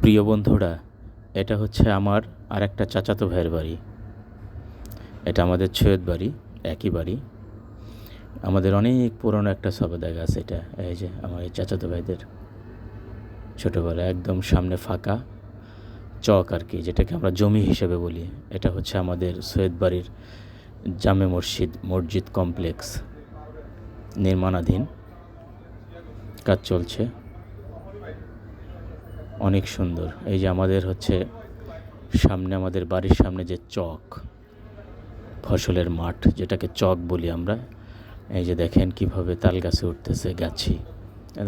প্রিয় বন্ধুরা, এটা হচ্ছে আমার আর একটা চাচাতো ভাইয়ের বাড়ি। এটা আমাদের সৈয়দ বাড়ি, একই বাড়ি। আমাদের অনেক পুরনো একটা সবেদা গাছ এটা। এই যে আমার এই চাচাতো ভাইদের ছোটোবেলা একদম সামনে ফাঁকা চক আর কি, যেটাকে আমরা জমি হিসেবে বলি। এটা হচ্ছে আমাদের সৈয়দ বাড়ির জামে মসজিদ কমপ্লেক্স, নির্মাণাধীন, কাজ চলছে। অনেক সুন্দর। এই যে আমাদের হচ্ছে সামনে, আমাদের বাড়ির সামনে যে চক, ফসলের মাঠ যেটাকে চক বলি আমরা। এই যে দেখেন কিভাবে তাল গাছে উঠতেছে গাছি,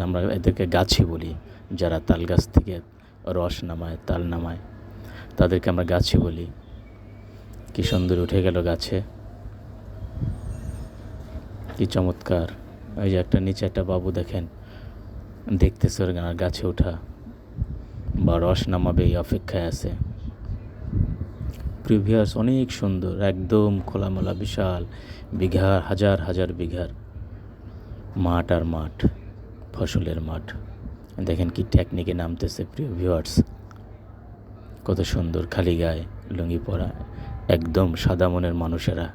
আমরা এদেরকে গাছি বলি। যারা তাল গাছ থেকে রস নামায়, তাল নামায়, তাদেরকে আমরা গাছি বলি। কি সুন্দর উঠে গেল গাছে, কি চমৎকার। এই যে একটা নিচে একটা বাবু দেখেন দেখতেছে ওর গাছে ওঠা বা রস নামাবে এই অপেক্ষায় আছে। প্রিভিয়াস অনেক সুন্দর, একদম খোলামেলা বিশাল বিঘা, হাজার হাজার বিঘার মাঠ আর মাঠ, ফসলের মাঠ। দেখেন কি টেকনিকে নামতেছে প্রিয় ভিউয়ার্স, কত সুন্দর। খালি গায়ে লুঙ্গি পরা, একদম সাদা মনের মানুষেরা।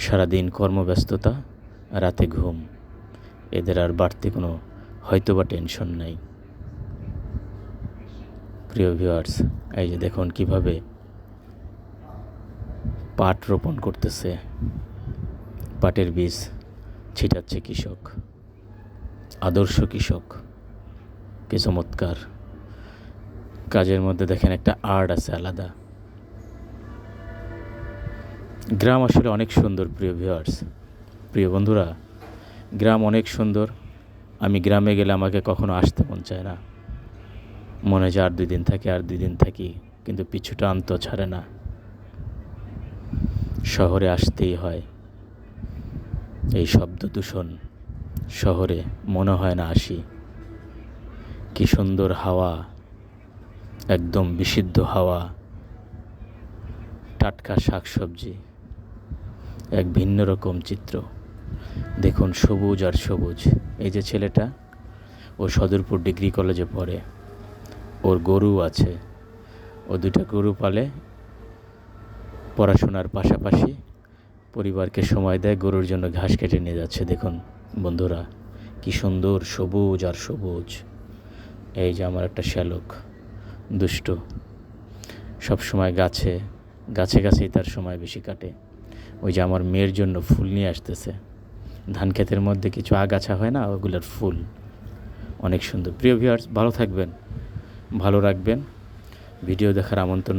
সারাদিন কর্মব্যস্ততা, রাতে ঘুম, এদের আর বাড়তি কোনো হয়তোবা টেনশন নাই। প্রিয় ভিউয়ার্স, এই যে দেখুন কিভাবে পাট রোপণ করতেছে, পাটের বীজ ছিটাচ্ছে কৃষক, আদর্শ কৃষক। কি চমৎকার কাজের মধ্যে দেখেন একটা আর্ট আছে আলাদা। গ্রাম আসলে অনেক সুন্দর প্রিয় ভিউয়ার্স, প্রিয় বন্ধুরা, গ্রাম অনেক সুন্দর। আমি গ্রামে গেলে আমাকে কখনো আসতে মন চায় না, মনে হয় যে আর 2 দিন থাকি, আর 2 দিন থাকি, কিন্তু পিছুটা আন্ত ছাড়ে না। শহরে আসতেই হয়। এই শব্দ দূষণ, শহরে মনে হয় না আসি। কি সুন্দর হাওয়া, একদম বিশুদ্ধ হাওয়া, টাটকা শাকসবজি, এক ভিন্ন রকম চিত্র। দেখুন সবুজ আর সবুজ। এই যে ছেলেটা, ও সদরপুর ডিগ্রি কলেজে পড়ে, ওর গরু আছে, ও 2টা গরু পালে, পড়াশোনার পাশাপাশি পরিবারকে সময় দেয়, গরুর জন্য ঘাস কেটে নিয়ে যাচ্ছে। দেখুন বন্ধুরা, কি সুন্দর সবুজ আর সবুজ। এই যে আমার একটা শ্যালক, দুষ্ট, সবসময় গাছে গাছেই তার সময় বেশি কাটে। ওই যে আমার মেয়ের জন্য ফুল নিয়ে আসতেছে। ধান ক্ষেতের মধ্যে কিছু আগাছা হয় না, ওগুলোর ফুল অনেক সুন্দর। প্রিয় ভিউয়ার্স, ভালো থাকবেন, ভালো রাখবেন। ভিডিও দেখার আমন্ত্রণ।